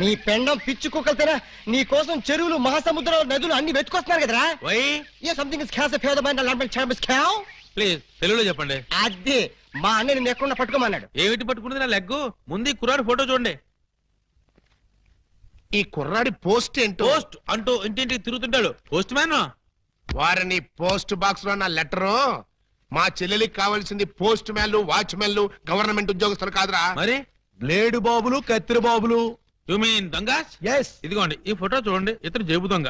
నీ పెండం పిచ్చి కుక్కలతేనా నీ కోసం చెరువులు మహాసముద్రాలు నదులు అన్ని వెతుకొస్తున్నారు కదరా సంథింగ్ ప్లీజ్ తెలుగులో చెప్పండి. అదే మా అన్న నేను ఎక్కడ పట్టుకోమన్నాడు. ఏమిటి పట్టుకున్నది నా లెగ్గు? ముందు కుర్రాడి ఫోటో చూడండి. ఈ కుర్రాడి పోస్ట్ ఏంటో? పోస్ట్ అంటూ ఇంటింటికి తిరుగుతుంటాడు. Postman. వారిని పోస్ట్ బాక్స్ లో నా లెటరు. మా చెల్లెలికి కావాల్సింది పోస్ట్ మ్యాన్లు, వాచ్మెన్లు, గవర్నమెంట్ ఉద్యోగస్తులు కాదురా. మరి బ్లేడు బాబులు, కత్తిరి బాబులు. యు మీన్ దొంగ? ఎస్. ఇదిగోండి ఈ ఫోటో చూడండి. ఇతను జేబు దొంగ,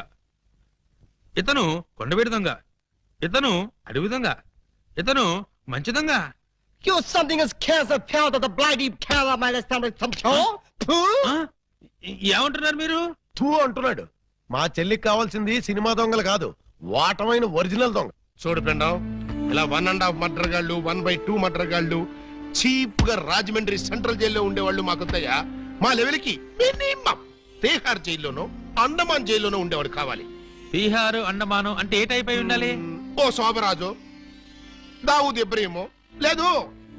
ఇతను కొండవీడి దొంగ, ఇతను అడవి దొంగ, ఇతను మంచి దొంగ. ఏమంటున్నారు మీరు? తూ అంటున్నాడు. మా చెల్లికి కావాల్సింది సినిమా దొంగలు కాదు, వాటమైన ఒరిజినల్ దొంగ. చూడు పెండం, ఇలా 1.5 మర్డర్ గాళ్ళు, 1/2 మర్డర్ గాళ్ళు చీప్ గా రాజమండ్రి సెంట్రల్ జైల్లో ఉండేవాళ్ళు మాకొద్దయ్యా. మా లెవెల్కి మినిమం తీహార్ జైల్లోనో అండమాన్ జైల్లోనో ఉండేవాడు కావాలి. బీహారు అండమాను అంటే ఏ టైప్ అయి ఉండాలి? ఓ శోభరాజు, దావూద్ ఇబ్రహీమో, లేదు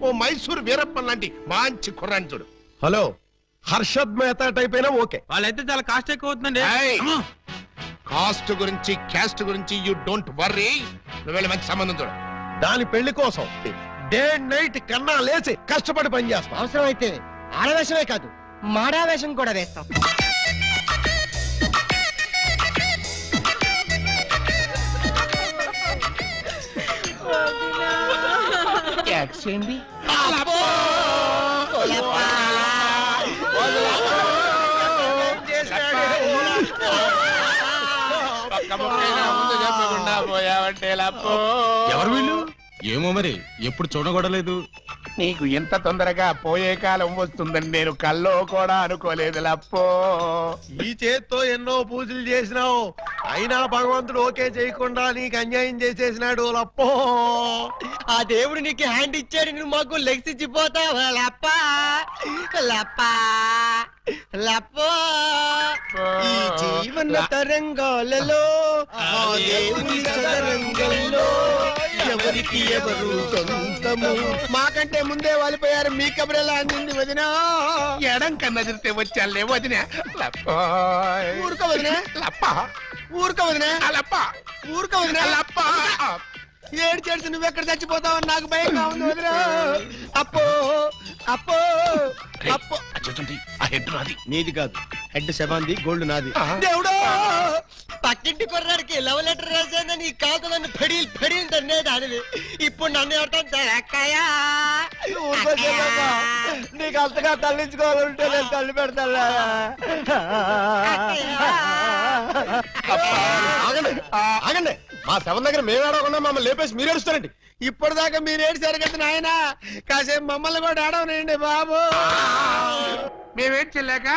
ఓ మైసూర్ వీరప్పన్ లాంటి మంచి కుర్రాన్ని చూడు. హలో, హర్షద్ మెహతా టైప్ అయినా ఓకే. వాళ్ళైతే చాలా కాస్ట్ ఎక్కువ అవుతుందండి. కాస్ట్ గురించి క్యాస్ట్ గురించి యూ డోంట్ వర్రీ. నువ్వు మంచి సంబంధం చూడు. దాని పెళ్లి కోసం డే నైట్ కన్నా లేచి కష్టపడి పని చేస్తాం. అవసరం అయితే ఆడవేషమే కాదు మాడావేషం కూడా వేస్తాం. ఎవరు వీళ్ళు? ఏమో మరి, ఎప్పుడు చూడకూడలేదు. నీకు ఎంత తొందరగా పోయే కాలం వస్తుందని నేను కల్లో కూడా అనుకోలేదు లప్పో. ఈ చేత్తో ఎన్నో పూజలు చేసినావు, అయినా భగవంతుడు ఓకే చేయకుండా నీకు అన్యాయం చేసేసినాడు లప్పో. ఆ దేవుడు నీకు హ్యాండ్ ఇచ్చాడు, నువ్వు మాకు లెగ్స్ ఇచ్చిపోతావా లప్పా లప్పా లప్పో. ఈ జీవన తరంగాలలో ఆ దేవుని చదరంగంలో ఎవరికి ఎవరు సొంతము. మాకంటే ముందే వాలిపోయారు, మీ కబురెలా అందింది వదినా? ఎడం కన్నా తిరితే వచ్చాలే వదిన. ఊరుక వదినా, లప్ప ఊరుక వదినా, లప్ప ఊరుక వదినా. లప్ప ఏడ్చేసి నువ్వెక్కడ చచ్చిపోతావు నాకు భయంగా ఉంది వదినా. అప్పో అప్పో అప్పో. ఆ హెడ్ నాది. నీది కాదు, హెడ్ శవాంది, గోల్డ్ నాది. దేవుడు, పక్కింటి కుర్రాడికి లవ్ లెటర్ రాశాను, నీ కాదు నన్ను ఫెడీలు ఫెడీలు తన్నేది అనివి. ఇప్పుడు నన్ను ఎవరితో నీకు అంతగా తల్లించుకోవాలంటే నేను తల్లి పెడతా. ఆగండి, మా శవం దగ్గర మేము ఏడవకుండా మమ్మల్ని లేపేసి మీరు ఏడుస్తారండి. ఇప్పటిదాకా మీరు ఏడిసారు కదా నాయన, కాసేపు మమ్మల్ని కూడా ఏడవనండి బాబు. మేమేం చెల్లాక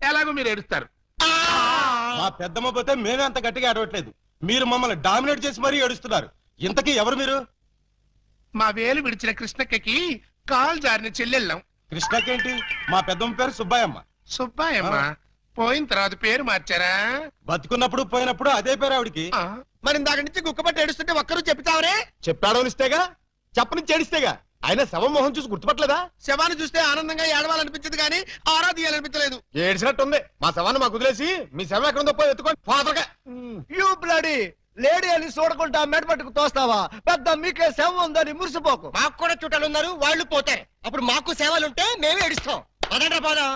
ఎలాగో మీరు ఏడుస్తారు. మా పెద్దమ్మ పోతే మేమే అంత గట్టిగా ఏడవట్లేదు, మీరు మమ్మల్ని డామినేట్ చేసి మరీ ఏడుస్తున్నారు. ఇంతకీ ఎవరు మీరు? మా వేలు విడిచిన కృష్ణక్కకి కాల్ జారిన చెల్లెళ్ళం. కృష్ణకేంటి? మా పెద్దమ్మ పేరు సుబ్బాయమ్మ. సుబ్బాయమ్మ పోయిన తర్వాత పేరు మార్చారా? బతుకున్నప్పుడు పోయినప్పుడు అదే పేరు ఆవిడికి. మరి ఇందాక నుంచి గుక్కపట్టి ఏడుస్తుంటే ఒక్కరు చెప్తావరే? చెప్పాడనిస్తేగా, చెప్పనిచ్చి ఏడిస్తేగా. ఆయన శవం మొహం చూసి గుర్తుపట్టలేదా? శవాన్ని చూస్తే ఆనందంగా ఏడవాలనిపించదు కానీ ఆరా తీయాలనిపించలేదు. ఏడిసినట్టుంది. మా శవాన్ని మాకు వదిలేసి మీ శవం ఎక్కడుందో పోయి ఎత్తుకోండి ఫాదర్గా. యూ బ్లడీ లేడీ అని చూడకుండా మెడపట్టుకు తోస్తావా? పెద్ద మీకే సేవ ఉందని మురిసిపోకు. మాకు కూడా చుట్టాలు ఉన్నారు, వాళ్ళు పోతారు. అప్పుడు మాకు సేవలుంటే మేమే ఏడుస్తాం. పదండ్రా పోదాం.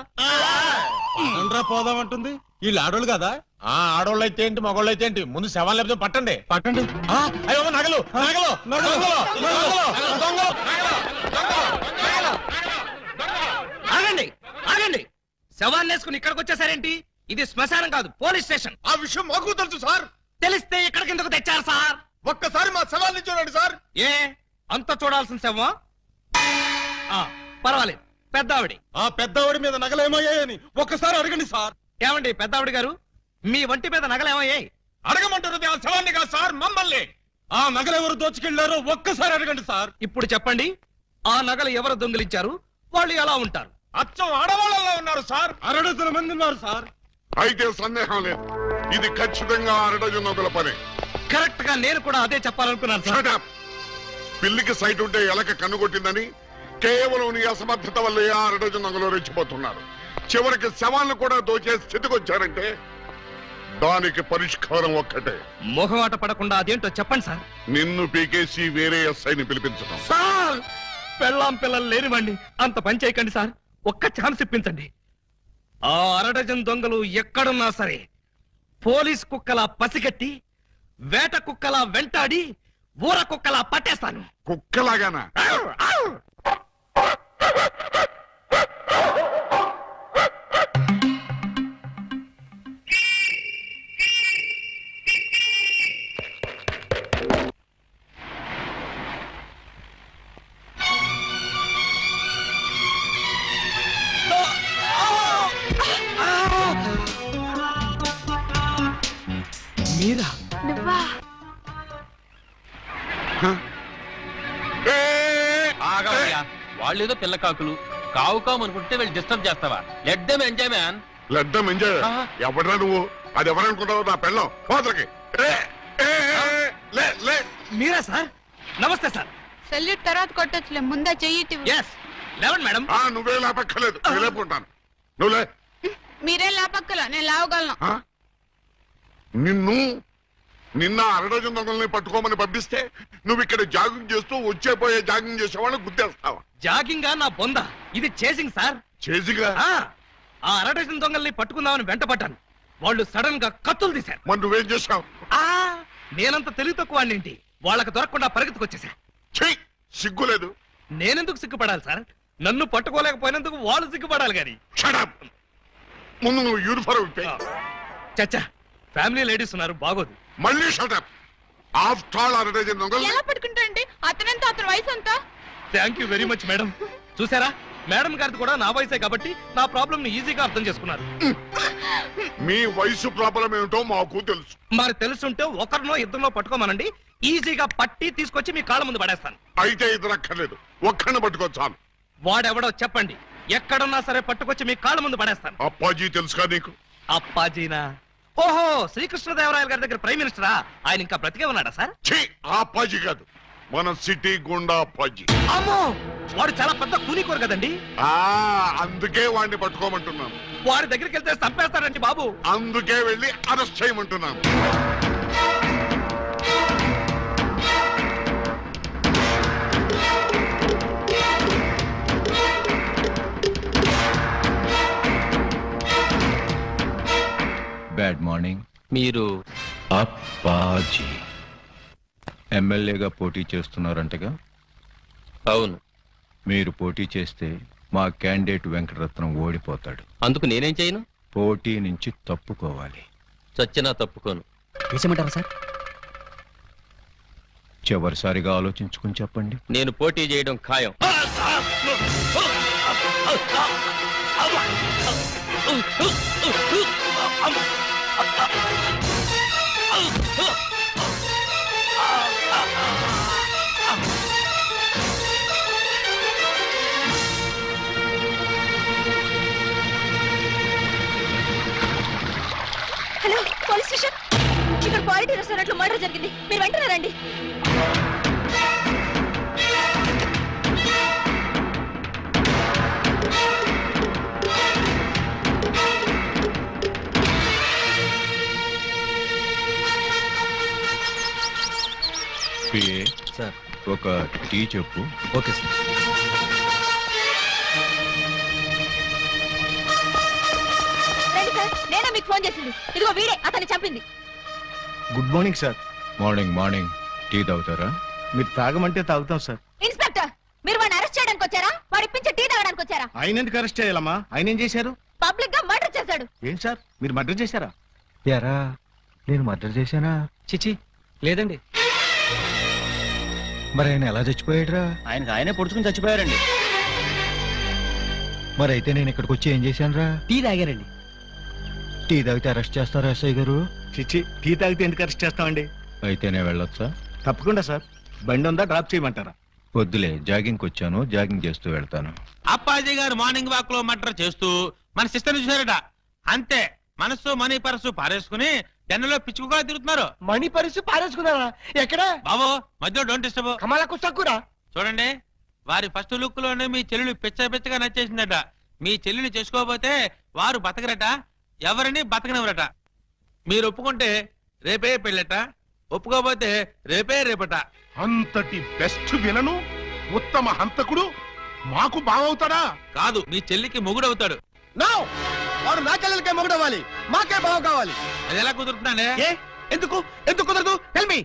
పోదాం అంటుంది. వీళ్ళు ఆడోళ్ళు కదా? ఆడోళ్ళు అయితే ఏంటి, మగోళ్ళు అయితే ఏంటి, ముందు శవాలు లేకపోతే పట్టండి పట్టండి. అయ్యో నగలు నగలు నగలు. ఆగండి ఆగండి, శవాన్ని వేసుకుని ఇక్కడికి వచ్చేసారేంటి? ఇది శ్మశానం కాదు, పోలీస్ స్టేషన్. ఆ విషయం మాకు తెలుసు సార్. తెలిస్తే ఇక్కడికి ఎందుకు తెచ్చారు సార్? ఒక్కసారి మా శవాన్ని చూడండి సార్. ఏ అంత చూడాల్సిన శవం? పర్వాలేదు, పెద్దావిడి. ఆ పెద్దవాడి మీద నగలేమయ్యాయని ఒక్కసారి అడగండి సార్. ఏమండి పెద్దావిడి గారు, మీ వంటి మీద నగలేమయ్యాయి? అడగమంటారు ఆ శవాన్ని కాదు సార్, మమ్మల్ని. ఆ నగలెవరు దోచుకెళ్లారో ఒక్కసారి అడగండి సార్. ఇప్పుడు చెప్పండి, ఆ నగలు ఎవరు దొంగిలించారు, వాళ్ళు ఎలా ఉంటారు? అచ్చం ఆడవాళ్ళలో ఉన్నారు సార్. 6 మంది ఉన్నారు సార్. అయితే సందేహం లేదు, ఇది ఖచ్చితంగా 2 డజన్ పని. కరెక్ట్ గా నేను కూడా అదే చెప్పాలనుకున్నాను సార్. పిల్లికి సైట్ ఉంటే ఎలక కన్నుకొట్టిందని కేవలం నీ అసమర్థత వల్ల 6 డజన్ రెచ్చిపోతున్నారు. చివరికి శవాలను కూడా దోచే స్థితికి వచ్చారంటే దానికి పరిష్కారం ఒక్కటే. మొహమాట పడకుండా అదేంటో చెప్పండి సార్. నిన్ను పీకేసి వేరే ఎస్ఐని పిలిపించడం. సార్ పెళ్ళాం పిల్లలు లేనివ్వండి, అంత పని చేయకండి సార్. ఒక్క ఛాన్స్ ఇప్పించండి. ఆ అరడజన్ దొంగలు ఎక్కడున్నా సరే పోలీస్ కుక్కలా పసిగట్టి వేట కుక్కలా వెంటాడి ఊర కుక్కలా పట్టేస్తాను. కుక్కలాగానా? మీరా? నువ్వా? వాళ్ళేదో పిల్ల కాకులు కావు కావు అనుకుంటే వీళ్ళు డిస్టర్బ్ చేస్తావా? Let them enjoy man. లడ్డం ఎంజాయ్. ఎవడరా నువ్వు? అది ఎవరనుకుంటావు? నా పెళ్ళం పోతలకి. మీరా సార్? నమస్తే సార్. సెల్యూట్ తర్వాత కొట్టొచ్చులే, ముందే చెయ్యి. ఎస్ లేవండి మేడం. నువ్వే లేపక్కర్లేదు, నేను లేపుకుంటాను. నువ్వులే. మీరే లాపక్కల, నేను లావగలను. నిన్న అరడజన్ దొంగల్ని పట్టుకోమని పంపిస్తే నువ్వు ఇక్కడ జాగింగ్ చేస్తూ వచ్చేపోయే జాగింగ్ చేసేవాళ్ళని గుద్దేస్తావా? జాగింగా నా బొంద, ఇది చేసింగ్ సార్. చేసిగా? ఆ అరడజన్ దొంగల్ని పట్టుకుందామని వెంటపడ్డాను. వాళ్ళు సడన్ గా కత్తులు తీశారు. మరి నువ్వేం చేశావు? నేనంత తెలివి తక్కువ వాడినేంటి, వాళ్ళకి దొరకకుండా పరిగెత్తుకొచ్చేసా. సిగ్గులేదు? నేనెందుకు సిగ్గుపడాలి సార్? నన్ను పట్టుకోలేకపోయినందుకు వాళ్ళు సిగ్గుపడాలి గాని. ముందు నువ్వు యూనిఫారం చచ్చా, ఫ్యామిలీ లేడీస్ ఉన్నారు, బాగోదు. మళ్ళీ షటప్. ఆఫ్టర్ ఆల్ అరడజన్ దొంగలు. ఎలా పట్టుకుంటారండి? అతనంతా అతని వయసు అంతా. Thank you very much madam. చూసారా, మేడం గారిది కూడా నా వయసే కాబట్టి నా ప్రాబ్లం ని ఈజీగా అర్థం చేసుకున్నారు. మీ వయసు ప్రాబ్లం ఏమిటో మాకు తెలుసు. మరి తెలుసుంటే ఒకరినో ఇద్దరినో పట్టుకోమనండి, ఈజీగా పట్టి తీసుకొచ్చి మీ కాళ్ళ ముందు పడేస్తాను. అయితే ఇద్దరు అక్కర్లేదు, ఒక్కడిని పట్టుకొచ్చాను. వాడెవడో చెప్పండి, ఎక్కడున్నా సరే పట్టుకొచ్చి మీ కాళ్ళ ముందు పడేస్తాను. అప్పాజీ తెలుసుగా నీకు? అప్పాజీనా? ఓహో, శ్రీకృష్ణదేవరాయల గారి దగ్గర ప్రైమ్ మినిస్టరా? ఆయన ఇంకా బ్రతికే ఉన్నాడా సార్? ఆ అప్పాజీ కాదు, మన సిటీ గుండా అప్పాజీ. అమ్మో, వాడు చాలా పెద్ద కూలీకోరు కదండి. అందుకే వాడిని పట్టుకోమంటున్నాను. వాడి దగ్గరికి వెళ్తే చంపేస్తాడండి బాబు. అందుకే వెళ్ళి అరెస్ట్ చేయమంటున్నాను. Bad morning. మీరు అప్పాజీ ఎమ్మెల్యేగా పోటీ చేస్తున్నారంటగా? అవును. మీరు పోటీ చేస్తే మా క్యాండిడేట్ వెంకటరత్నం ఓడిపోతాడు. అందుకు నేనేం చేయను? పోటీ నుంచి తప్పుకోవాలి. చచ్చినా తప్పుకోను. వేసేమంటారా సార్? చివరిసారిగా ఆలోచించుకుని చెప్పండి. నేను పోటీ చేయడం ఖాయం. Hello, police station. ఇక్కడ క్వాలిటీ రెస్టారెంట్ లో మర్డర్ జరిగింది, మీరు వెంటనే రండి. సార్, ఒక టీ చెప్పు. Okay sir. రండి సార్, నేనే మీకు ఫోన్ చేసింది. ఇదిగో వీడే అతన్ని చంపింది. Good morning sir. Morning morning. Tea తాగుతారా? మీరు తాగమంటే తాగుతాం సార్. ఇన్స్పెక్టర్, మీరు వాడిని అరెస్ట్ చేయడానికి వచ్చారా, వాడి ఇప్పించి టీ తాగడానికి వచ్చారా? ఆయన ఎందుకు అరెస్ట్ చేయాలమ్మా? ఆయన ఏం చేశారు? పబ్లిక్ గా మర్డర్ చేశాడు. ఏం సార్, మీరు మర్డర్ చేశారా? యారా, నేను మర్డర్ చేశానా? చిచి లేదండి. మరి ఆయన ఎలా చచ్చిపోయాడురా? ఆయనకు ఆయనే పొడుచుకుని చచ్చిపోయారండి. మరి అయితే నేను ఇక్కడికి వచ్చి ఏం చేశానురా? టీ తాగారండి. టీ తాగితే అరెస్ట్ చేస్తారా ఎస్ఐ గారు? చిచ్చి, టీ తాగితే ఎందుకు అరెస్ట్ చేస్తామండి? అయితే నేను వెళ్ళొచ్చా? తప్పకుండా సార్. బండి ఉందా, డ్రాప్ చేయమంటారా? వద్దులే, జాగింగ్కి వచ్చాను, జాగింగ్ చేస్తూ వెళ్తాను. అప్పాజీ గారు మార్నింగ్ వాక్ లో మర్డర్ చేస్తూ మన సిస్టర్ చూసారట. అంతే, మనస్సు మనీ పరసు పారేసుకుని డెన్నలో పిచ్చుకుగా తిరుగుతున్నారు. మణి పరిస్థితి పారేసుకున్నారా? ఎక్కడ బాబు మధ్యలో డోంట్ డిస్టర్బ్. కమలకు తక్కురా. చూడండి, వారి ఫస్ట్ లుక్ లోనే మీ చెల్లెలు పిచ్చ పిచ్చగా నచ్చేసిందట. మీ చెల్లిని చేసుకోకపోతే వారు బతకరట, ఎవరిని బతకనివ్వరట. మీరు ఒప్పుకుంటే రేపే పెళ్ళట, ఒప్పుకోకపోతే రేపట. అంతటి బెస్ట్ విలను ఉత్తమ హంతకుడు మాకు బావవుతాడా? కాదు, మీ చెల్లికి మొగుడవుతాడు. వాడు నా చెల్లెలకే మొగుడవ్వాలి, మాకే బావ కావాలి. అది ఎలా కుదురుతున్నానే? ఎందుకు కుదరదు? టెల్ మీ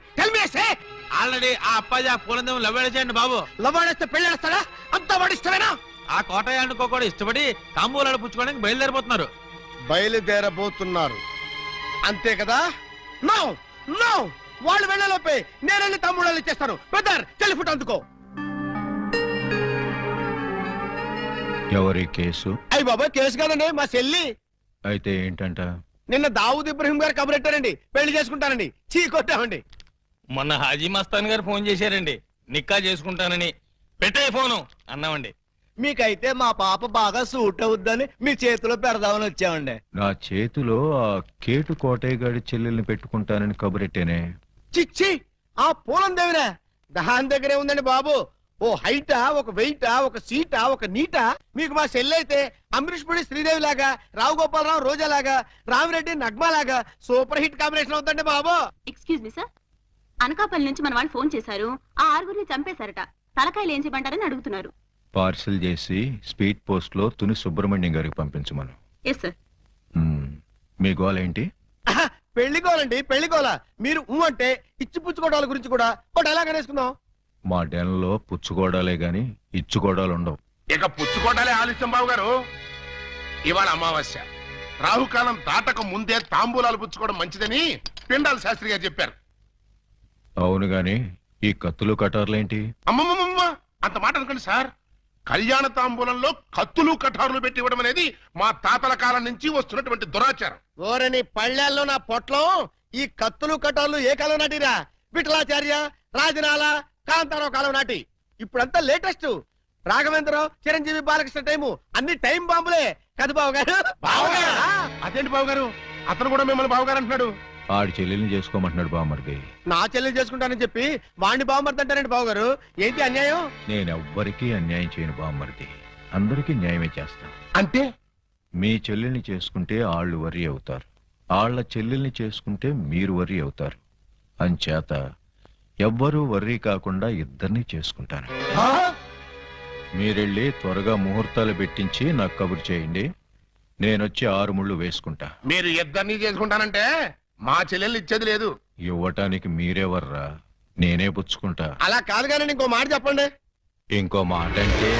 ఆల్రెడీ ఆ అప్పాజీ ఆ పూలందేమో లవ్వేసేయండి బాబు. లవాడేస్తే పెళ్ళేస్తాడా? అంతా వాడి ఇష్టమేనా? ఆ కోటయ్య కూడా ఇష్టపడి తాంబూలాలు పుచ్చుకోవడానికి బయలుదేరిపోతున్నారు. బయలుదేరబోతున్నారు అంతే కదా? నో నో, వాళ్ళు వెళ్ళలోపే నేను వెళ్ళి తమ్ముళ్ళు ఇచ్చేస్తాను. బ్రదర్, చెల్లి ఫుట్ అందుకో. ఎవరి కేసు? అయ్యి బాబాయ్, కేసు కాదండి, మా చెల్లి. అయితే ఏంటంట? నిన్న దావూద్ ఇబ్రహీం గారు కబురెట్టారండి, పెళ్లి చేసుకుంటానండి. చీ కొట్టామండి. మొన్న హాజీ మస్తాన్ గారు ఫోన్ చేశారండి, నిక్కా చేసుకుంటానని. పెట్టే ఫోను అన్నామండి. మీకైతే మా పాప బాగా సూట్ అవుద్దని మీ చేతిలో పెడదామని వచ్చామండి. నా చేతిలో ఆ కేటు కోటయ్య గారి చెల్లెల్ని పెట్టుకుంటానని కబురెట్టేనే. చిచ్చి, ఆ పూలం దేవినా? దాని దగ్గరే ఉందండి బాబు. ఓ హైటా, ఒక వెయిటా, ఒక సీటా, ఒక నీటా. మీకు మా చెల్లి అయితే అమరీష్ పుడి శ్రీదేవి లాగా, రావు గోపాలరావు రోజా లాగా, రామిరెడ్డి నగ్మా లాగా సూపర్ హిట్ కాంబినేషన్ అవుతుందండి బాబు. ఎక్స్క్యూజ్ మీ సార్, అనకాపల్లి నుంచి మన వాళ్ళు ఫోన్ చేశారు. ఆ ఆరుగురిని చంపేశారట. తలకాయలు ఏం చేయమంటారని అడుగుతున్నారు. పార్సిల్ చేసి స్పీడ్ పోస్ట్ లో తుని సుబ్రహ్మణ్యం గారికి పంపించమను. Yes sir. మీ గోల్ ఏంటి? ఆహా, పెళ్లికోవాలండి, పెళ్లికోవాల. మీరు అంటే ఇచ్చి పుచ్చుకోవడాల గురించి కూడా ఒక డైలాగ్ అనేసుకుందాం. మా డెన్లో పుచ్చుకోవడాలే గాని ఇచ్చుకోవడాలు ఉండవు. ఇక పుచ్చుకోటాలే ఆలస్యం బాబు గారు. ఇవాళ అమావాస్య, రాహుకాలం దాటక ముందే తాంబూలాలు పుచ్చుకోవడం మంచిదని పిండాల శాస్త్రి గారు చెప్పారు. అవును గాని ఈ కత్తులు కటార్లేంటి? అమ్మమ్మమ్మ, అంత మాట అనుకోండి సార్. కళ్యాణ తాంబూలంలో కత్తులు కఠారులు పెట్టి ఇవ్వడం అనేది మా తాతల కాలం నుంచి వస్తున్నటువంటి దురాచారం. ఓరని పళ్ళాల్లో నా పొట్లం. ఈ కత్తులు కటాలు ఏ కాలం నాటిరా? విఠలాచార్య, రాజనాల, కాంతారావు కాలం నాటి. ఇప్పుడంతా లేటెస్ట్. రాఘవేంద్రరావు, చిరంజీవి, బాలకృష్ణ టైము అన్ని టైం బాంబులే కదా బాబు గారు? అదేంటి బాబు గారు, అతను కూడా మిమ్మల్ని బావగారు అంటున్నాడు. ఆడి చెల్లెల్ని చేసుకోమంటున్నాడు బామ్మర్ది. నా చెల్లి చేసుకుంటానని చెప్పి వాణ్ణి బాగుమర్దంటారండి బాబు గారు. ఏంటి అన్యాయం? నేనెవ్వరికీ అన్యాయం చేయను బామ్మర్ది, అందరికీ న్యాయమే చేస్తాను. అంటే మీ చెల్లెల్ని చేసుకుంటే ఆళ్ళు వర్రీ అవుతారు, ఆళ్ల చెల్లెల్ని చేసుకుంటే మీరు వర్రీ అవుతారు. అంచేత ఎవ్వరూ వర్రీ కాకుండా ఇద్దరిని చేసుకుంటాను. మీరెళ్ళి త్వరగా ముహూర్తాలు పెట్టించి నాకు కబురు చేయండి. నేనొచ్చి 6 ముళ్ళు వేసుకుంటా. మీరు ఇద్దరిని చేసుకుంటానంటే మా చెల్లెల్ని ఇచ్చేది లేదు. ఇవ్వటానికి మీరెవర్రా, నేనే పుచ్చుకుంటా. అలా కాదు కానీ ఇంకో మాట చెప్పండి. ఇంకో మాట అంటే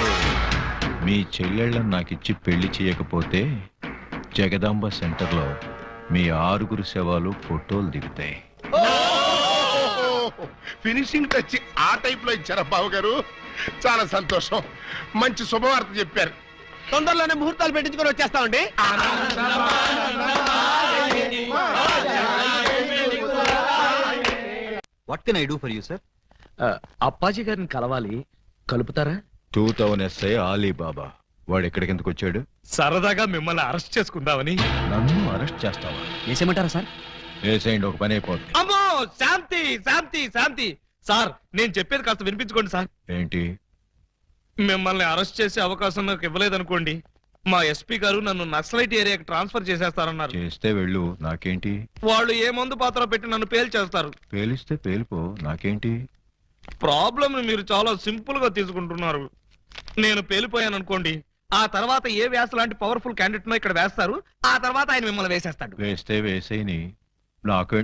మీ చెల్లెళ్ళని నాకిచ్చి పెళ్లి చేయకపోతే జగదాంబ సెంటర్లో మీ 6 శవాలు ఫోటోలు దిగుతాయి. ఫినిషింగ్ టచ్ ఆ టైప్ లో ఇచ్చారా బాబు గారు? చాలా సంతోషం, మంచి శుభవార్త చెప్పారు. తొందరలోనే ముహూర్తాలు పెట్టించుకొని వచ్చేస్తామండి. What can I do for you sir? Appaji గారిని కలవాలి, కలుపుతారా? 2000 SI ఆలీబాబా వాడు ఎక్కడికెందుకు వచ్చాడు? సరదాగా మిమ్మల్ని అరెస్ట్ చేసుకుందామని. నన్ను అరెస్ట్ చేస్తావా? వేసేయమంటారా సార్? వేసేయండి, ఒక పని అయిపోద్ది. అమ్మో, శాంతి శాంతి శాంతి. సార్, నేను చెప్పేది కాస్త వినిపించుకోండి సార్. ఏంటి? మిమ్మల్ని అరెస్ట్ చేసే అవకాశం నాకు ఇవ్వలేదనుకోండి, మా ఎస్పీ గారు నన్ను నక్సలైట్ ఏరియాకి ట్రాన్స్ఫర్ చేసేస్తారన్నారు. చేస్తే వెళ్ళు, నాకేంటి? వాళ్ళు ఏ మందు పాత్ర పెట్టి నన్ను పేల్చేస్తారు. పేలిస్తే పేలిపో, నాకేంటి? ప్రాబ్లం మీరు చాలా సింపుల్ గా తీసుకుంటున్నారు. నేను పేలిపోయాను అనుకోండి, ఆ తర్వాత ఏ వ్యాస లాంటి పవర్ఫుల్ క్యాండిడేట్ నో ఇక్కడ వేస్తారు, ఆ తర్వాత ఆయన మిమ్మల్ని వేసేస్తాడు. వేస్తే వేసేయని, నాకే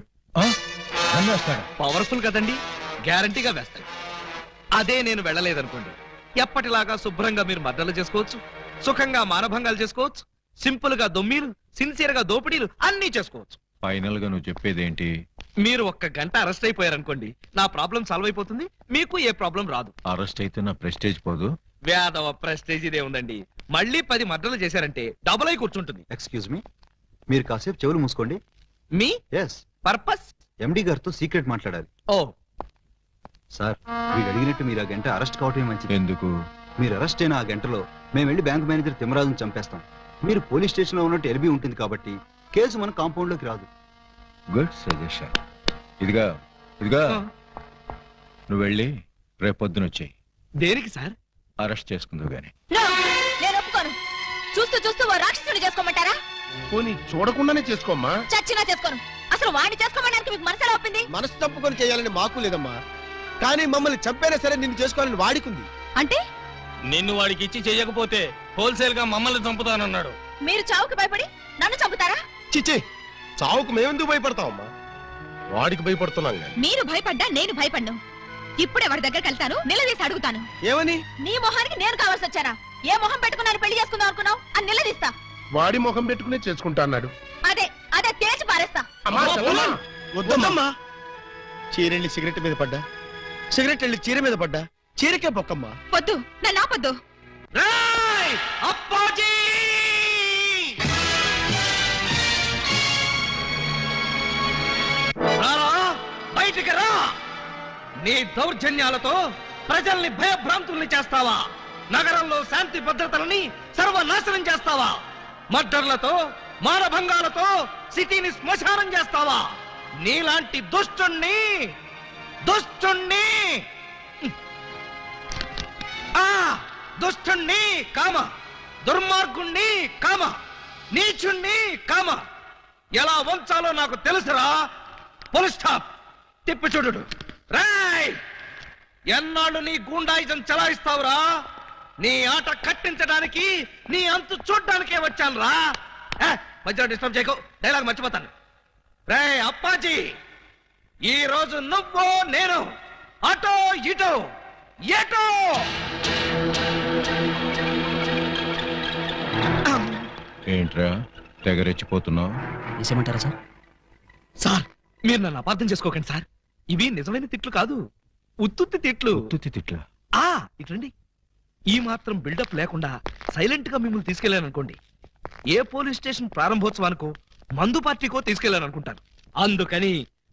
పవర్ఫుల్ కదండి, గ్యారంటీగా వేస్తాడు. అదే నేను వెళ్ళలేదనుకోండి, ఎప్పటిలాగా శుభ్రంగా మీరు మద్దలు చేసుకోవచ్చు, సుఖంగా మానభంగాలు చేసుకోవచ్చు, సింపుల్ గా దొమ్మీలు, సిన్సియర్ గా దోపిడీలు అన్ని చేసుకోవచ్చు. ఫైనల్ గా నువ్వు చెప్పేదేంటి? మీరు 1 గంట అరెస్ట్ అయిపోయారనుకోండి, నా ప్రాబ్లం సాల్వ్ అయిపోతుంది, మీకు ఏ ప్రాబ్లం రాదు. అరెస్ట్ అయితే నా ప్రెస్టేజ్ పోదు? వేదవ ప్రెస్టేజ్ ఇదే ఉందండి. మళ్ళీ 10 మర్డర్లు చేశారంటే డబుల్ అయి కూర్చుంటుంది. ఎక్స్క్యూజ్ మీ, మీరు కాసేపు చెవులు మూసుకోండి. Me yes, purpose? ఎండి గారితో సీక్రెట్ మాట్లాడాలి. ఓ సార్, మీరు అడిగినట్టు మీరు ఆ గంట అరెస్ట్ కావటమే మంచిది. ఎందుకు? మీరు అరెస్ట్ అయిన ఆ గంటలో మేము వెళ్ళి బ్యాంక్ మేనేజర్ తిమ్మరాజును చంపేస్తాం. మీరు పోలీస్ స్టేషన్ లో ఉన్నట్టు ఎల్బీ ఉంటుంది కాబట్టి కేసు మన కాంపౌండ్ లోకి రాదు. Good suggestion. ఇదిగా నువ్వు వెళ్ళి రేపొద్దున వచ్చేయి. దేనికి సార్? అరెస్ట్ చేసుకుందువు గాని. No, నేను ఒప్పుకోను. చూస్తూ చూస్తూ ఓ రాక్షసుని చేసుకోమంటారా? పోనీ చూడకుండానే చేసుకోమ్మా. చచ్చినా చేసుకోను. అసలు వాడిని చేసుకోమడానికి మీకు మనసులో ఒప్పింది? మనసు తప్పుకొని చేయాలని మాకు లేదమ్మా, కానీ మమ్మల్ని చంపైనా సరే నిన్ను చేసుకోవాలని వాడికుంది. అంటే నిన్ను వాడికి ఇచ్చి చెయ్యకపోతే హోల్సేల్ గా మమ్మల్ని చంపుతానన్నాడు. మీరు చావుకు భయపడి నన్ను చంపుతారా? చిచ్చి, చావుకు మేమెందుకు భయపడతామమ్మా? వాడికి భయపడుతున్నాం కానీ. మీరు భయపడ్డా నేను భయపడ్ను. ఇప్పుడే వాడి దగ్గరికి వెళ్తాను, నిలదీసి అడుగుతాను. ఏమని? నీ మొహానికి నేను కావాల్సి వచ్చానా? ఏ మొహం పెట్టుకున్నాను పెళ్లి చేసుకుందాం అనుకున్నావు అని నిలదీస్తా. వాడి ముఖం పెట్టుకునే చేసుకుంటా అన్నాడు. అదే అదే తేల్చి పారేస్తా. అమ్మా, చల్లమ్మా. వద్దమ్మా. చీరెళ్ళి సిగరెట్ మీద పడ్డా, సిగరెట్ వెళ్ళి చీర మీద పడ్డా, చీరకే పొక్కమ్మా. వద్దు, నన్ను ఆపొద్దు. రేయ్! అప్పాజీ! రారా, బయటికి రా. నీ దౌర్జన్యాలతో ప్రజల్ని భయభ్రాంతుల్ని చేస్తావా? నగరంలో శాంతి భద్రతలని సర్వనాశనం చేస్తావా? మర్డర్లతో మానభంగాలతో సిటీని శ్మశానం చేస్తావా? నీలాంటి దుష్టుణ్ణి దుష్టుణ్ణి కామ, దుర్మార్గుణ్ణి కామ, నీచుణ్ణి కామ ఎలా వంచాలో నాకు తెలుసురా. Full stop. తిప్పి చూడు. రాయ్, ఎన్నాళ్ళు నీ గూండాయిజం చలాయిస్తావురా? నీ ఆట కట్టించడానికి, నీ అంతు చూడ్డానికే వచ్చాను రా. మధ్యలో డిస్టర్బ్ చేయకు, డైలాగ్ మర్చిపోతాను. రే అప్పాజీ, ఈ రోజు నువ్వు నేను అటో ఇటో ఎటో. ఏంట్రా తెగరెచ్చిపోతున్నావు? వేసేమంటారా సార్? సార్, మీరు నన్ను అపార్థం చేసుకోకండి సార్. ఇవి నిజమైన తిట్లు కాదు, ఉత్తుత్తి తిట్లు. ఉత్తుత్తి తిట్లా? ఇట్లండి. ఈ మాత్రం బిల్డప్ లేకుండా సైలెంట్ గా మిమ్మల్ని తీసుకెళ్లాను అనుకోండి, ఏ పోలీస్ స్టేషన్ ప్రారంభోత్సవానికో మందు పార్టీకో తీసుకెళ్లాను అనుకుంటాను. అందుకని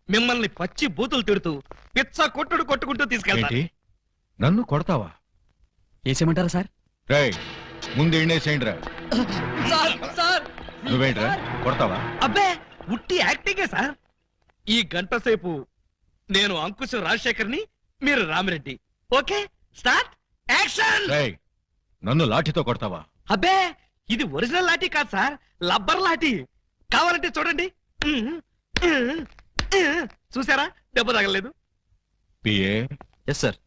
మిమ్మల్ని పచ్చి బూతులు తిడుతూ పిచ్చ కొట్టుకుంటూ తీసుకెళ్తాను. ఏంటి, నన్ను కొడతావా? వేసేమంటారా సార్? రేయ్, ముందు ఎండేసేయండిరా. సార్, నువ్వేంట్రా కొడతావా? అబ్బే, ఉట్టి యాక్టింగే సార్. ఈ గంట సేపు నేను అంకుశ్ రాజశేఖర్ని, మీరు రామిరెడ్డి. Okay, start action. రేయ్, నన్ను లాఠీతో కొడతావా? అబ్బే, ఇది ఒరిజినల్ లాఠీ కాదు సార్, లబ్బర్ లాఠీ. కావాలంటే చూడండి. చూసారా, దెబ్బ తగలేదు. PA, yes sir.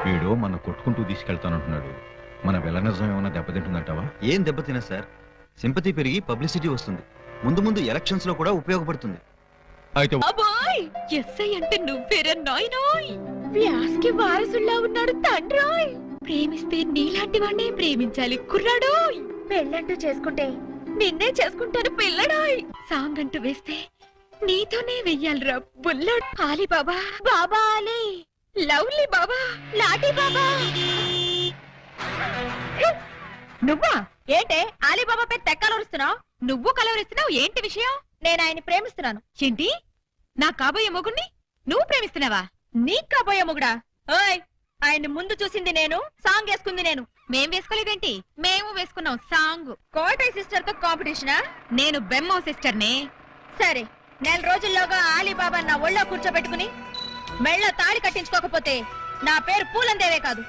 వీడు మన కొట్టుకుంటూ తీసుకెళ్తానంటున్నాడు. మన విలనిజం ఏమైనా దెబ్బతింటుందంటావా? ఏం దెబ్బతినా సార్, సింపతి పెరిగి పబ్లిసిటీ వస్తుంది. ముందు ముందు ఎలక్షన్స్ లో కూడా ఉపయోగపడుతుంది. అయితే అబ్బాయ్, ఎస్ఐ అంటే నువ్వేరా నాయనోయ్. వ్యాస్కి వారసుల్లా ఉన్నాడు తండ్రోయ్. ప్రేమిస్తే నీలాంటి వాడినే ప్రేమించాలి కుర్రాడోయ్. పెళ్ళంటూ చేసుకుంటే నిన్నే చేసుకుంటాను పిల్లడోయ్. సాంగ్ అంటూ వేస్తే నీతోనే వెయ్యాలిరా బుల్లడ్. ఆలీ బాబా, బాబా ఆలీ, లవ్లీ బాబా, లాటీ బాబా. నువ్వా ఏంటే ఆలీబాబా పేరు తెక్కలరుస్తున్నావు? నువ్వు కలవరిస్తున్నావు, ఏంటి విషయం? నేను ఆయన్ని ప్రేమిస్తున్నాను. ఏంటి, నా కాబోయే మొగుణ్ణి నువ్వు ప్రేమిస్తున్నావా? నీ కాబోయే మొగుడా? ఓయ్, ఆయన ముందు చూసింది నేను, సాంగ్ వేసుకుంది నేను. మేం వేసుకోలేదేంటి? మేము వేసుకున్నాం సాంగ్. కోటై సిస్టర్ తో కాంపిటీషనా? నేను బెమ్మో సిస్టర్ నే. సరే, నెల రోజుల్లోగా ఆలీబాబా నా ఒళ్ళో కూర్చోబెట్టుకుని మెళ్ళ తాళి కట్టించుకోకపోతే నా పేరు పూలందేవే కాదు.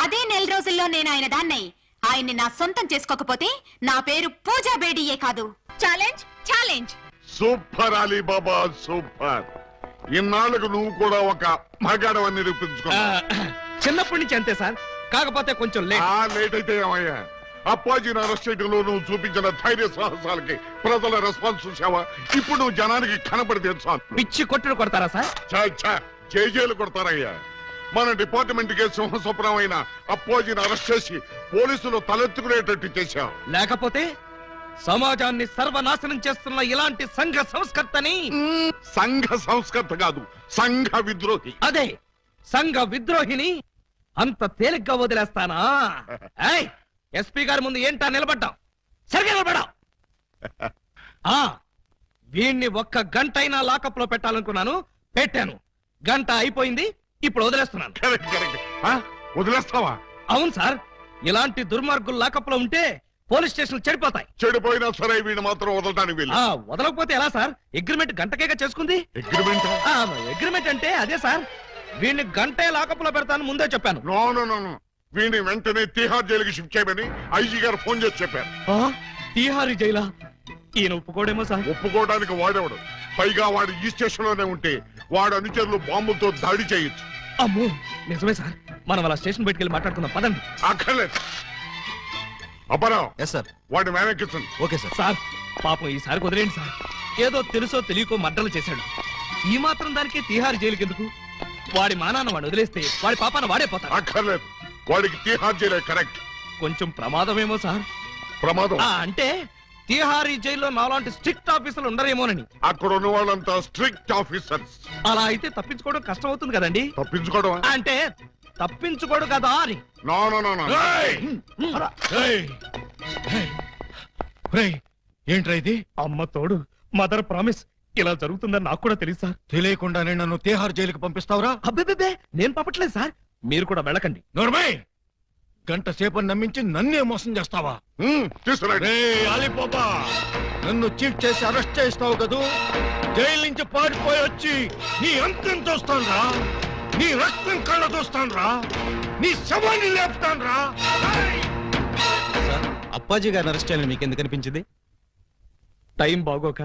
అదే నెల రోజుల్లో నేను ఆయన దాన్నై ఆయన్ని నా సొంతం చేసుకోకపోతే నా పేరు పూజా బేడియే కాదు. Challenge challenge. సూపర్ అలీ బాబా, సూపర్. ఇన్నాళ్ళకు నువ్వు కూడా ఒక మగాడవని నిరూపించుకున్నా. చిన్నప్పటి నుంచి అంతే సార్, కాకపోతే కొంచెం లేట్ అయితే ఏమయ్యా? అప్పాజీని అరెస్ట్ చేయడంలో నువ్వు చూపించిన ధైర్య సాహసాలకి ప్రజల రెస్పాన్స్ చూసావా? ఇప్పుడు నువ్వు జనానికి కనపడితే చాలు. పిచ్చి కొట్టుడు కొడతారా సార్? జైలు కొడతారయ్యా. మన డిపార్ట్మెంట్ కే సింహస్వప్నం అయిన అప్పాజీని అరెస్ట్ చేసి పోలీసులు తలెత్తుకునేటట్టు చేశావు. లేకపోతే సమాజాన్ని సర్వనాశనం చేస్తున్న ఇలాంటి సంఘ సంస్కర్తని. సంఘ సంస్కర్త కాదు, సంఘ విద్రోహి. అదే సంఘ విద్రోహిని అంత తేలిగ్గా వదిలేస్తానా? ఎస్పీ గారి ముందు ఏంటా నిలబడ్డాం? సరిగ్గా నిలబడా. వీణ్ణి ఒక్క గంట అయినా లాకప్ లో పెట్టాలనుకున్నాను, పెట్టాను. గంట అయిపోయింది, ఇప్పుడు వదిలేస్తున్నాను. వదిలేస్తావా? అవును సార్, ఇలాంటి దుర్మార్గులు లాకప్ లో ఉంటే పోలీస్ స్టేషన్ చెడిపోతాయి. చెడిపోయినా సరే వీడు మాత్రం వదలటానికి వీలు. వదలకపోతే ఎలా సార్? అగ్రిమెంట్ గంటకేగా చేసుకుంది. అగ్రిమెంట్ అంటే అదే సార్. వీడిని గంటే లాకప్ లో పెడతాను ముందే చెప్పాను. నో, వీడిని వెంటనే తిహార్ జైలుకి షిఫ్ట్ చేయమని ఐజీ గారు ఫోన్ చేసి చెప్పారు. తీహారీ జైలా ఈయన ఒప్పుకోడేమో సార్. ఒప్పుకోవడానికి వాడేవాడు, పైగా వాడు ఈ స్టేషన్ లోనే ఉంటే వాడు అనుచరులు బాంబులతో దాడి చేయొచ్చు. అమ్మో నిజమే సార్, మనం అలా స్టేషన్ బయటికి వెళ్ళి మాట్లాడుకుందాం పదండి. అక్కర్లేదు. Abbarao, yes sir. వాడి మేనకిస్తాను. Okay sir. సార్ పాపం ఈసారి కుదిరేయండి సార్. ఏదో తెలుసో తెలియకో మర్డర్లు చేశాడు. ఈ మాత్రం దానికి తీహారీ జైలుకి ఎందుకు? వాడి మానాన్న వాడు వదిలేస్తే వాడి పాపాన వాడే పోతాడు. అక్కర్లేదు, వాడికి తీహార్ జైలే కరెక్ట్. కొంచెం ప్రమాదమేమో సార్. ప్రమాదం అంటే తీహారీ జైల్లో నాలాంటి స్ట్రిక్ట్ ఆఫీసర్లు ఉండరేమోనని. అక్కడ ఉన్న వాళ్ళంతా స్ట్రిక్ట్ ఆఫీసర్స్. అలా అయితే తప్పించుకోవడం కష్టం అవుతుంది కదండి. తప్పించుకోవడం అంటే తప్పించుకోడు కదా అని. No no no no. ఏంట్రా ఇది? అమ్మ తోడు, మదర్ ప్రామిస్, ఇలా జరుగుతుందని నాకు కూడా తెలుసు సార్. తెలియకుండానే నన్ను తీహార్ జైలుకి పంపిస్తావురా? అబ్బే నేను పంపట్లేదు సార్, మీరు కూడా వెళ్ళకండి. నోర్మై, గంట సేపని నమ్మించి నన్నే మోసం చేస్తావా? తీసుకురండి. అలీబాబా, నన్ను చీట్ చేసి అరెస్ట్ చేస్తావు కదూ? జైలు నుంచి పారిపోయి వచ్చి నీ అంతం చూస్తానురా, నీ రక్తం కళ్ళ చూస్తానురా, నీ శవాన్ని లేపుతానురా. సార్, అప్పాజీ గారిని అరెస్ట్ చేయాలని మీకు ఎందుకు అనిపించింది? టైం బాగోక.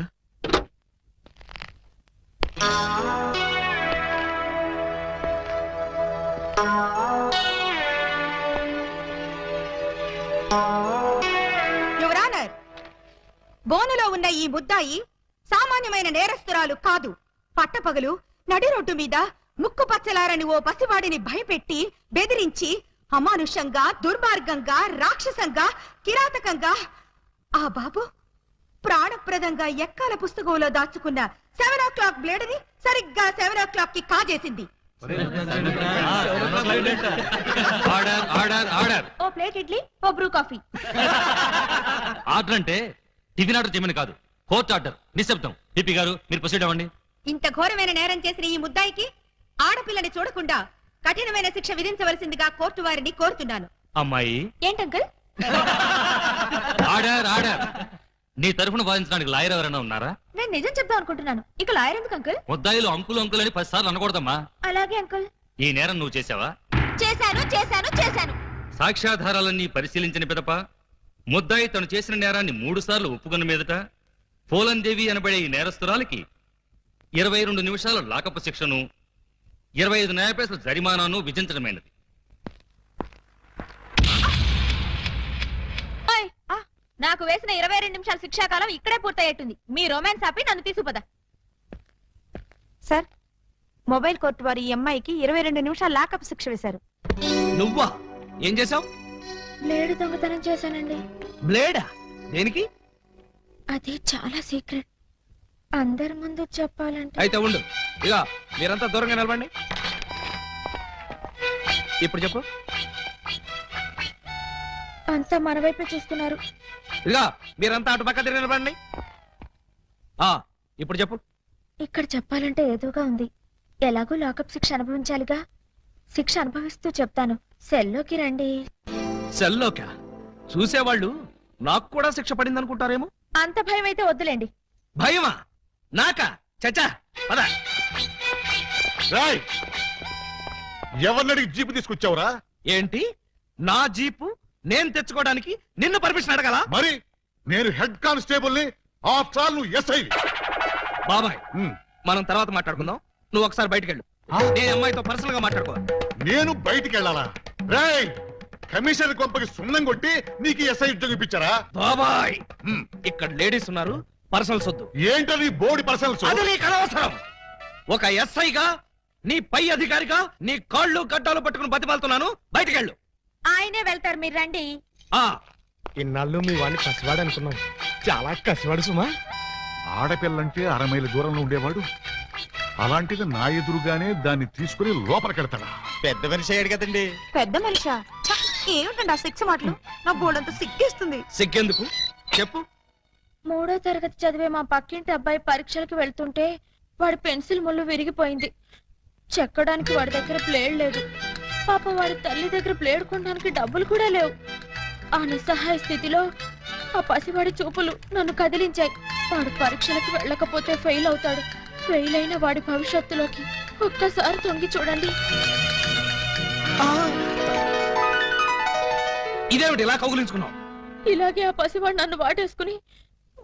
యువర్ ఆనర్, బోనులో ఉన్న ఈ ముద్దాయి సామాన్యమైన నేరస్తురాలు కాదు. పట్టపగలు నడి రోడ్డు మీద ముక్కు పచ్చలారని ఓ పసివాడిని భయపెట్టి బెదిరించి అమానుషంగా, దుర్మార్గంగా, రాక్షసంగా, కిరాతకంగా ఆ బాబు ప్రాణప్రదంగా ఎక్కాల పుస్తకంలో దాచుకున్న 7 o'clock బ్లేడ్ని సరిగ్గా 7 o'clock కి కాజేసింది. Order order order. ఓ ప్లేట్ ఇడ్లీ, ఓ బ్రూ కాఫీ. ఆర్డర్ అంటే టిఫిన్ ఆర్డర్ చేయమని కాదు, కోర్ట్ ఆర్డర్. నిశ్శబ్దం. పిపి గారు మీరు ప్రొసీడ్ అవ్వండి. ఇంత ఘోరమైన నేరం చేసిన ఈ ముద్దాయికి ఆడపిల్లని చూడకుండా కఠినమైన శిక్ష విధించవలసిందిగా కోర్టు వారిని కోరుతున్నాను. అమ్మాయి. ఏంటంకల్? Order order. నీ తరఫున వాదించడానికి లాయర్ ఎవరైనా ఉన్నారా? నేను నిజం చెప్దాం అనుకుంటున్నాను. ఇక లాయర్ ఎందుకు అంకుల్? ముద్దాయిలు అంకులు అంకుల్ అని 10 సార్లు అనకూడదమ్మా. అలాగే అంకుల్. ఈ నేరం నువ్వు చేసావా? చేశాను చేశాను చేశాను. సాక్ష్యాధారాలన్నీ పరిశీలించిన పిదప ముద్దాయి తను చేసిన నేరాన్ని 3 సార్లు ఒప్పుకున్న మీదట పోలన్ దేవి అనబడే ఈ నేరస్తురాలికి 22 నిమిషాల లాకపు శిక్షను 25 న్యాయ పైసల జరిమానాను విధించడమైనది. నాకు వేసిన 22 నిమిషాల శిక్షాకాలం ఇక్కడే పూర్తయ్యేట్టుంది. మీ రొమాన్స్ ఆపి నన్ను తీసుకుపద. సార్, మొబైల్ కోర్టు వారు ఈ అమ్మాయికి 22 నిమిషాల లాకప్ శిక్ష వేశారు. నువ్వా? ఏం చేసావు? బ్లేడ్ దొంగతనం చేశానండి. బ్లేడా? దేనికి? అది చాలా సీక్రెట్, అందరి ముందు చెప్పాలంటే. అయితే ఉండు, ఇక మీరంతా దూరంగా నిలబండి. ఇప్పుడు చెప్పు. అంతా మన వైపే చూస్తున్నారు. ఇక మీరంతా అటు పక్క తిరిగి నిలబండి. ఇప్పుడు చెప్పు. ఇక్కడ చెప్పాలంటే ఏదోగా ఉంది. ఎలాగో లాకప్ శిక్ష అనుభవించాలిగా. శిక్ష అనుభవిస్తూ చెప్తాను. సెల్లోకి రండి. సెల్లోకా? చూసేవాళ్ళు నాకు కూడా శిక్ష పడింది అనుకుంటారేమో. అంత భయం అయితే వద్దులేండి. భయమా? నాకా? చచ్చా పద. ఎవరిని అడిగి జీపు తీసుకొచ్చావురా? ఏంటి? నా జీపు నేను తెచ్చుకోవడానికి నిన్ను పర్మిషన్ అడగాల? మరి నేను హెడ్ కానిస్టేబుల్ ని, ఆఫ్టర్ ఆల్ నువ్వు ఎస్ఐ. బాబాయ్, మనం తర్వాత మాట్లాడుకుందాం. నువ్వు ఒకసారి బయటికి వెళ్ళు. నేను అమ్మాయితో పర్సనల్ గా మాట్లాడుకో. నేను బయటికి వెళ్ళాలా? రేయ్, కమిషనర్ కొంపకి సున్నం కొట్టి నీకు ఎస్ఐ ఉద్యోగం ఇప్పించారా? బాబాయ్, ఇక్కడ లేడీస్ ఉన్నారు, పర్సనల్స్ వద్దు. ఏంటని బోర్డు పర్సనల్స్? అది నీకు అనవసరం. ఒక ఎస్ఐగా, నీ పై అధికారిగా నీ కాళ్ళు గడ్డాలు పట్టుకుని బతిమాలుతున్నాను. బయటికి వెళ్ళు. ఆయనే వెళ్తారు, మీరు రండి. ఇన్నాళ్ళు మీ వాడిని కసివాడు అనుకున్నాం. చాలా కసివాడు సుమా. ఆడపిల్లంటే 6 మైళ్ళ దూరంలో ఉండేవాడు, అలాంటిది నా ఎదురుగానే దాన్ని తీసుకుని లోపలికెడతాడా? పెద్ద మనిషి అయ్యాడు కదండి. పెద్ద మనిషా? ఏమిటండి ఆ శిక్ష మాటలు? నా బోర్డంత సిగ్గేస్తుంది. సిగ్గెందుకు చెప్పు. 3వ తరగతి చదివే మా పక్కింటి అబ్బాయి పరీక్షలకు వెళ్తుంటే వాడి పెన్సిల్ ముళ్ళు విరిగిపోయింది. చెక్కడానికి వాడి దగ్గర బ్లేడ్ లేదు. పాప వాడి తల్లి దగ్గర బ్లేడ్ కొనడానికి డబ్బులు కూడా లేవు. ఆ నిస్సహాయ స్థితిలో ఆ పసివాడి చూపులు నన్ను కదిలించాయి. వాడు పరీక్షలకు వెళ్ళకపోతే ఫెయిల్ అవుతాడు. ఫెయిల్ అయిన వాడి భవిష్యత్తులోకి ఒక్కసారి తొంగి చూడండి. ఇదేమిటి ఇలా కౌగులించుకున్నావు? ఇలాగే ఆ పసివాడు నన్ను వాటేసుకుని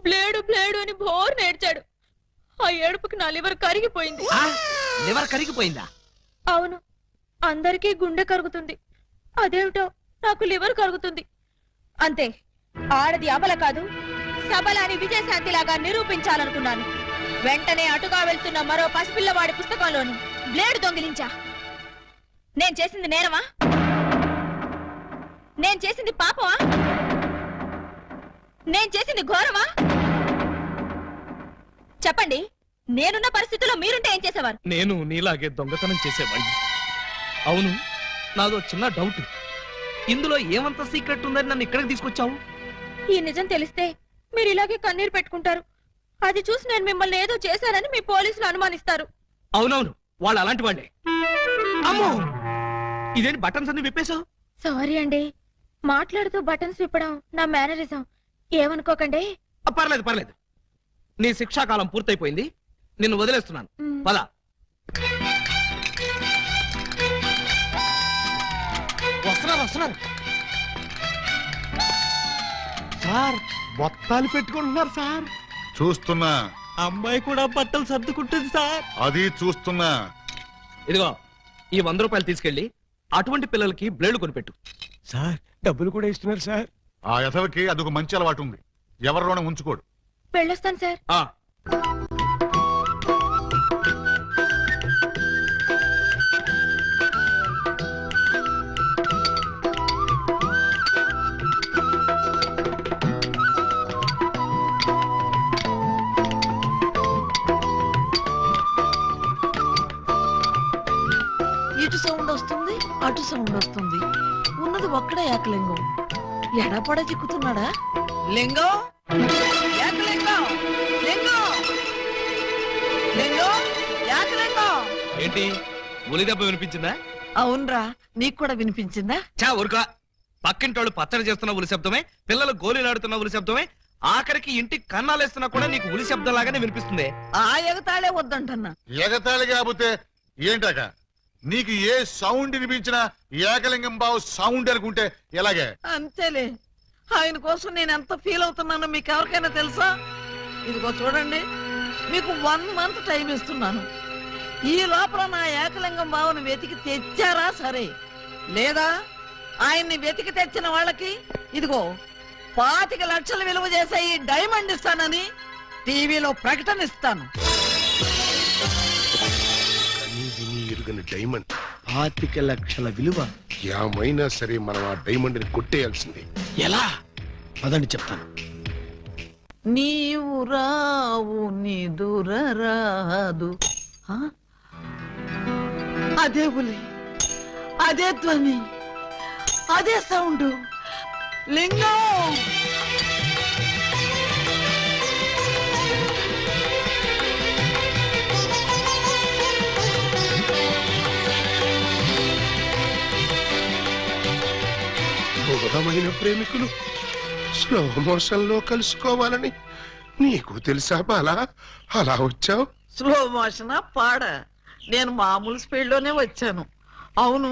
బ్లేడు బ్లేడు అని బోర్ నేర్చాడు. ఆ ఏడుపుకి నా లివర్ కరిగిపోయింది. లివర్ కరిగిపోయిందా? అవును, అందరికీ గుండె కరుగుతుంది, అదేమిటో నాకు లివర్ కరుగుతుంది. అంతే, ఆడది అబల కాదు సబల అని విజయశాంతిలాగా నిరూపించాలనుకున్నాను. వెంటనే అటుగా వెళ్తున్న మరో పసిపిల్లవాడి పుస్తకంలోని బ్లేడు దొంగిలించా. నేను చేసింది నేరమా? నేను చేసింది పాపమా? నేను చేసింది ఘోరమా? చెప్పండి, నేనున్న పరిస్థితుల్లో మీరుంటే ఏం చేసేవారు? నేను నీలాగే దొంగతనం చేసేవాడిని. అవును, నాదో చిన్న డౌట్. ఇందులో ఏమంత సీక్రెట్ ఉందని నన్ను ఇక్కడికి తీసుకొచ్చావు? ఈ నిజం తెలిస్తే మీరు ఇలాగే కన్నీరు పెట్టుకుంటారు. అది చూసి నేను మిమ్మల్ని ఏదో చేశానని మీ పోలీసులు అనుమానిస్తారు. అవునవును, వాళ్ళు అలాంటి వాళ్ళే. అమ్మో, ఇదేంటి బటన్స్ అన్ని విప్పేశావు? సారీ అండి, మాట్లాడుతూ బటన్స్ విప్పడం నా మేనరిజం, ఏమనుకోకండి. పర్లేదు పర్లేదు, నీ శిక్షాకాలం పూర్తయిపోయింది, నిన్ను వదిలేస్తున్నాను. పద. వస్తున్నారు వస్తున్నారు. సార్ బొత్తాలు పెట్టుకుంటున్నారు సార్. చూస్తున్నా, అమ్మాయి కూడా బట్టలు సర్దుకుంటుంది సార్. అది చూస్తున్నా. ఇదిగో, ఈ 100 రూపాయలు తీసుకెళ్లి అటువంటి పిల్లలకి బ్లేడ్ కొనిపెట్టు. సార్ డబ్బులు కూడా ఇస్తున్నారు సార్. ఆ యథవకి అదొక మంచి అలవాటు ఉంది, ఎవరిలోనే ఉంచుకోడు. వెళ్ళొస్తాను సార్. ఇటు సౌండ్ వస్తుంది, అటు సౌండ్ వస్తుంది. ఉన్నది ఒక్కడే ఏకలింగం. ఎడపడ చిక్కుతున్నాడా? లింగం, ఏకలింగం, లింగం, లింగం, ఏకలింగం. ఏంటి, ఉలి దెబ్బ వినిపించిందా? అవునరా, నీకు కూడా వినిపించిందా? చా ఊరుకా. పక్కింటోళ్ళు పచ్చడి చేస్తున్న ఉలి శబ్దమే, పిల్లలు గోళీలాడుతున్న ఉలి శబ్దమే, ఆఖరికి ఇంటికి కన్నాలేస్తున్నా కూడా నీకు ఉలి శబ్దం లాగానే వినిపిస్తుంది. ఆ ఎగతాళే వద్దంటన్నా. ఎగతాళి కాకపోతే ఏంటాక? నీకు ఏ సౌండ్ వినిపించినా ఏకలింగం బావు సౌండ్ అనుకుంటే ఎలాగే? అంతేలే, ఆయన కోసం నేను ఎంత ఫీల్ అవుతున్నానో మీకు ఎవరికైనా తెలుసా? ఇదిగో చూడండి, మీకు 1 మంత్ టైం ఇస్తున్నాను. ఈ లోపల నా ఏకలింగం బావను వెతికి తెచ్చారా సరే, లేదా ఆయన్ని వెతికి తెచ్చిన వాళ్ళకి ఇదిగో 25 లక్షలు విలువ చేసే ఈ డైమండ్ ఇస్తానని టీవీలో ప్రకటన ఇస్తాను. డైమండ్ 25 లక్షల విలువ. ఏమైనా సరే మనం ఆ డైమండ్ ని కొట్టేయాల్సిందే. ఎలా? అదని చెప్తాను. నీవు రావు నిదురరాదు. అదే బులి, అదే ధ్వని, అదే సౌండ్. లింగం, ఘోరమైన ప్రేమికులు స్లో మోషన్ లో కలుసుకోవాలని నీకు తెలుసా బాలా? అలా వచ్చావు. స్లో మోషనా పాడ? నేను మామూలు స్పీడ్ లోనే వచ్చాను. అవును,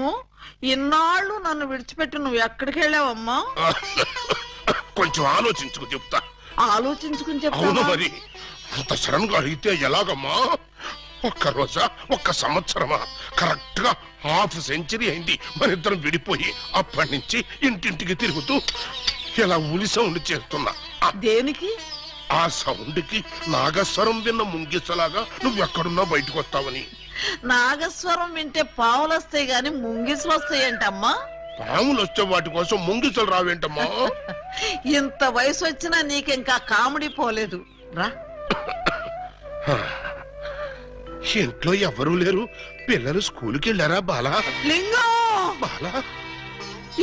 ఇన్నాళ్ళు నన్ను విడిచిపెట్టి నువ్వు ఎక్కడికి వెళ్ళావమ్మా? కొంచెం ఆలోచించుకు చెప్తా. ఆలోచించుకుని అవును చెప్తా. మరి అంత సడన్ గా అడిగితే ఎలాగమ్మా? 1 రోజా, 1 సంవత్సరమా? కరెక్ట్ గా ½ సెంచరీ అయింది మన ఇద్దరం విడిపోయి. అప్పటి నుంచి ఇంటింటికి తిరుగుతూ ఇలా ఉలి సౌండ్ చేస్తున్నా. దేనికి? ఆ సౌండ్ కి నాగస్వరం విన్న ముంగిసలాగా నువ్వెక్కడున్నా బయటకు వస్తావని. నాగస్వరం వింటే పావులు వస్తాయి గాని ముంగిసులు వస్తాయంటమ్మా. పాములు వచ్చే వాటి కోసం ముంగిసలు రావేంటమ్మా? ఇంత వయసు వచ్చినా నీకింకా కామెడీ పోలేదు రా. ఇంట్లో ఎవరూ లేరు, పిల్లలు స్కూల్కి వెళ్ళారా బాలా? లింగం, బాలా,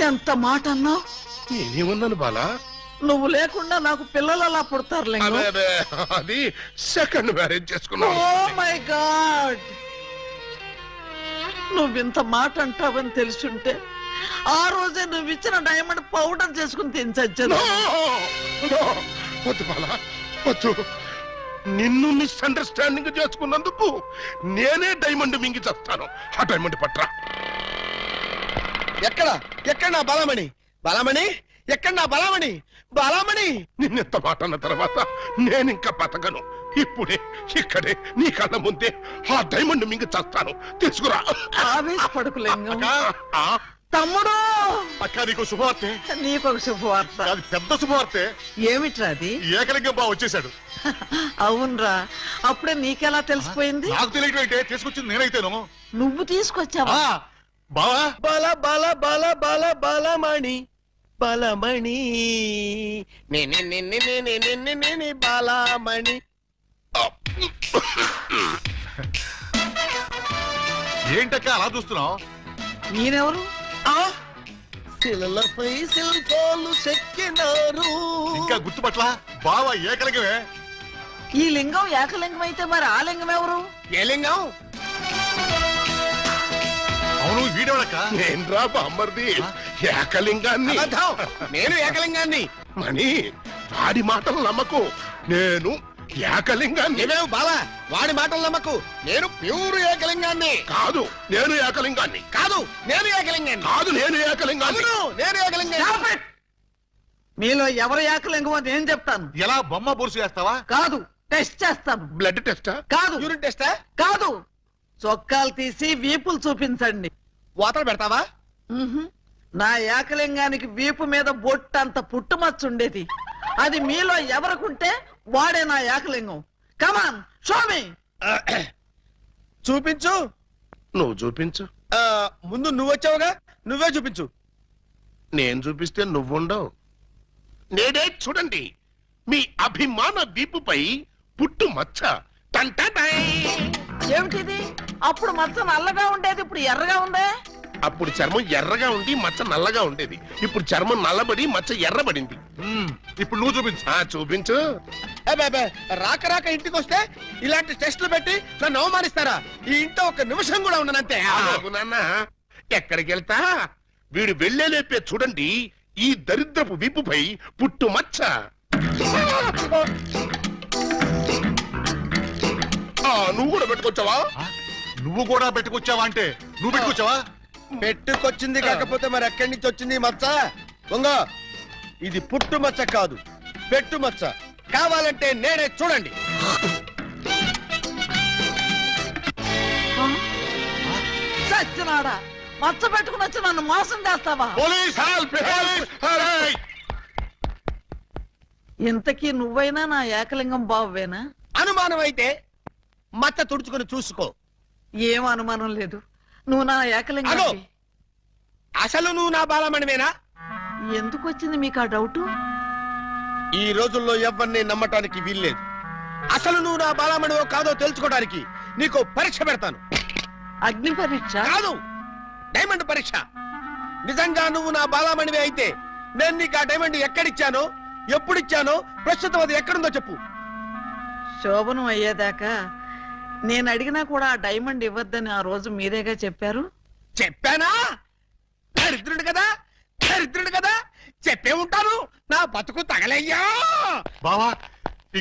ఎంత మాట అన్నావు? నేనేమన్నాను బాలా? నువ్వు లేకుండా నాకు పిల్లలు అలా పుడతారు లింగం. అదే అది సెకండ్ మ్యారేజ్ చేసుకున్నావు. ఓ మై గాడ్, నువ్వింత మాట అంటావని తెలుసుంటే ఆ రోజే నువ్వు ఇచ్చిన డైమండ్ పౌడర్ చేసుకుని తినచచ్చాను. వద్దు బాలా, వద్దు. నిన్ను మిస్అండర్స్టాండింగ్ చేసుకున్నందుకు నేనే డైమండ్ మింగి చేస్తాను. ఆ డైమండ్ పట్రా. ఎక్కడ ఎక్కడ నా బలమణి? బలమణి ఎక్కడ నా బలామణి బలామణి నిన్నెంత మాట అన్న తర్వాత నేనింక బతకను. ఇప్పుడే ఇక్కడే నీ కళ్ళ ముందే ఆ డైమండ్ మింగ చస్తాను. తీసుకురా. ఆవేశపడకు లింగం. ఆ, తమ్ముడు అక్క నీకు శుభవార్తె. నీకొక శుభవార్త. అది పెద్ద శుభవార్తె. ఏమిట్రా అది? ఏకలింగం బావ వచ్చేసాడు. అవునరా, అప్పుడే నీకెలా తెలిసిపోయింది? నాకు తెలియటం ఏంటే, తీసుకొచ్చింది నేనైతేను. నువ్వు తీసుకొచ్చావా? బావా బల బల బల బల బలమణి బలమణి నేనే బలమణి. ఏంటక్క అలా చూస్తున్నావు? నేనెవరు? శిలలపై శిల్పాలు చెక్కినారు. ఇంకా గుర్తుపట్ల బావా ఏకలింగమే. ఈ లింగం ఏకలింగం అయితే మరి ఆ లింగం ఎవరు? ఏ లింగం? అవును వీడెవడక్క? నేను రా బామ్మర్ది, ఏకలింగాన్ని. అబద్ధం. నేను ఏకలింగాన్ని. మణి, వాడి మాటలు నమ్మకు. నేను ఏకలింగాన్ని. ఏమేమి బాలా, వాడి మాటలు నమ్మకు. నేను ప్యూర్ ఏకలింగాన్ని. కాదు, నేను ఏకలింగాన్ని. కాదు, నేను ఏకలింగాన్ని. కాదు, నేను ఏకలింగాన్ని. అవును, నేను ఏకలింగాన్ని. మీలో ఎవరు ఏకలింగమో నేను చెప్తాను. ఎలా బొమ్మ బొరుసు వేస్తావా? కాదు, టెస్ట్ చేస్తాను. బ్లడ్ టెస్టా? కాదు, యూరిన్ టెస్టా? కాదు, చొక్కాలు తీసి వీపులు చూపించండి. వాతలు పెడతావా? ఉహుం. నా ఏకలింగానికి వీపు మీద బొట్టంత పుట్టుమచ్చ ఉండేది. అది మీలో ఎవరికుంటే వాడే నా ఏకలింగం. కమాన్ షోమి. చూపించు. నువ్వు చూపించు. ముందు నువ్వు వచ్చావుగా, నువ్వే చూపించు. నేను చూపిస్తే నువ్వుండవు. నేనే చూడండి, మీ అభిమాన వీపుపై పుట్టు మచ్చ. టంటటై. ఏమిటిది? అప్పుడు మచ్చ నల్లగా ఉండేది, ఇప్పుడు ఎర్రగా ఉందే. అప్పుడు చర్మం ఎర్రగా ఉండి మచ్చ నల్లగా ఉండేది. ఇప్పుడు చర్మం నల్లబడి మచ్చ ఎర్రబడింది. ఇప్పుడు నువ్వు చూపించు. చూపించు. అబ్బే, రాక రాక ఇంటికి వస్తే ఇలాంటి టెస్టులు పెట్టి నన్ను అవమానిస్తారా? ఈ ఇంట్లో ఒక నిమిషం కూడా ఉండనంతే. ఆగు నాన్న, ఎక్కడికి వెళ్తా? వీడు వెళ్ళేలేపే చూడండి, ఈ దరిద్రపు వీపుపై పుట్టు మచ్చ. నువ్వు కూడా పెట్టుకొచ్చావా? నువ్వు కూడా పెట్టుకొచ్చావా అంటే నువ్వు పెట్టుకొచ్చావా? పెట్టుకొచ్చింది కాకపోతే మరి ఎక్కడి నుంచి వచ్చింది ఈ మచ్చ? దొంగ, ఇది పుట్టు మచ్చ కాదు, పెట్టు మచ్చ. కావాలంటే నేనే చూడండి. సచ్చినాడా, మచ్చ పెట్టుకుని వచ్చి నన్ను మోసం చేస్తావా? Police help! ఇంతకీ నువ్వైనా నా ఏకలింగం బావేనా? అనుమానం అయితే మచ్చ తుడుచుకుని చూసుకో. ఏం అనుమానం లేదు, నువ్వు నా ఏకలింగం. అగో, అసలు నువ్వు నా బాలమణివేనా? ఎందుకు వచ్చింది మీకు ఆ డౌట్? ఈ రోజుల్లో ఎవరిని నమ్మటానికి వీల్లేదు. అసలు నువ్వు నా బాలమణివో కాదో తెలుసుకోవడానికి నీకు పరీక్ష పెడతాను. అగ్ని పరీక్ష కాదు, డైమండ్ పరీక్ష. నిజంగా నువ్వు నా బాలమణివే అయితే నేను నీకు ఆ డైమండ్ ఎక్కడిచ్చానో, ఎప్పుడిచ్చానో, ప్రస్తుతం అది ఎక్కడుందో చెప్పు. శోభనం అయ్యేదాకా నేను అడిగినా కూడా ఆ డైమండ్ ఇవ్వద్దని ఆ రోజు మీరేగా చెప్పారు. చెప్పానా? దరిద్రుడు కదా, దరిద్రుడు కదా, చెప్పే ఉంటాను. నా బతుకు తగలయ్యా. బావా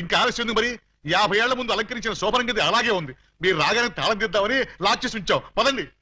ఇంకా ఆలస్యం మరి. 50 ఏళ్ల ముందు అలంకరించిన శోభనం గది అలాగే ఉంది. మీరు రాగానే తాళం తీద్దామని లాక్ చేసి ఉంచాం. పదండి.